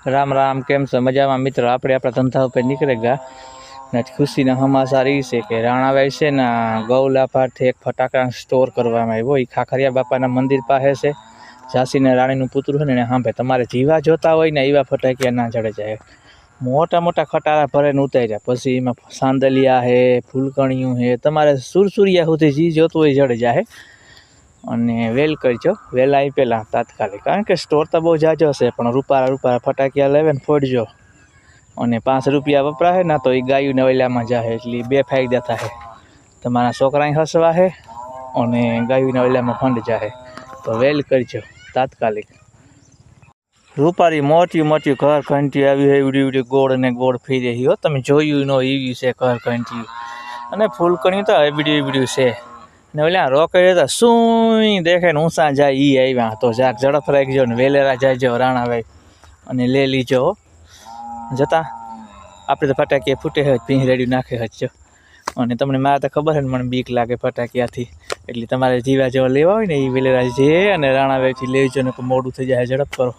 राम राम केम छो मजामां मित्र। આપણે આપણા ધંધા ઉપર નીકળી ગયા ને ખુશીના સમાચાર એ છે કે રાણાભાઈ છે ને ગૌલા પારથી એક ફટાકડા સ્ટોર કરવામાં આવ્યો। એ ખાખરિયા બાપાના મંદિર પાસે છે। ઝાંસીને રાણીનું પુત્ર છે ને સાંભળે તમારે જીવા જોતા હોય ને એવા ફટાકિયા ના ચડે જાય। મોટા મોટા ખટારા ભરીને ઉતાર્યા, પછી એમાં સાંદલિયા છે, ફૂલકણિયું છે, તમારે સુરસુરિયા સુધી જી જોતું હોય ચડી જાય। અને વેલ કરજો, વહેલા એ પહેલાં તાત્કાલિક, કારણ કે સ્ટોર તો બહુ જાજો છે પણ રૂપારા ફટાકિયા લેવે ને ફોડજો। અને 5 રૂપિયા વપરાશે ને તો એ ગાયુંને ઓલામાં જાહે, એટલે 2 ફાયદા થાય। તમારા છોકરાએ હસવાશે અને ગાયુંને ઓલામાં ફંડ જાહે, તો વેલ કરજો તાત્કાલિક। રૂપારી મોટી મોટી ઘર ઘંટી આવી હોય, એવડી એવડી ગોળ ને ગોળ ફરી રહી હો, તમે જોયું ન એવી છે ઘર ઘંટી। અને ફૂલકણી તો એવડી એવડી છે ને ઓલા રોકડ હતા શું દેખે ને ઊંચા જાય એ આવ્યા, તો જાક ઝડપ રાખજો ને વેલેરા જાયજો રાણાભાઈ અને લઈ લીજો જતા। આપણે તો ફટાકિયા ફૂટે હોય ભીં રેડી નાખે હજો। અને તમને મારે તો ખબર છે ને મને બીક લાગે ફટાકિયાથી, એટલે તમારે જીવા જેવા લેવા હોય ને એ વેલેરા જે અને રાણાભાઈથી લેજો ને મોડું થઈ જાય, ઝડપ કરો।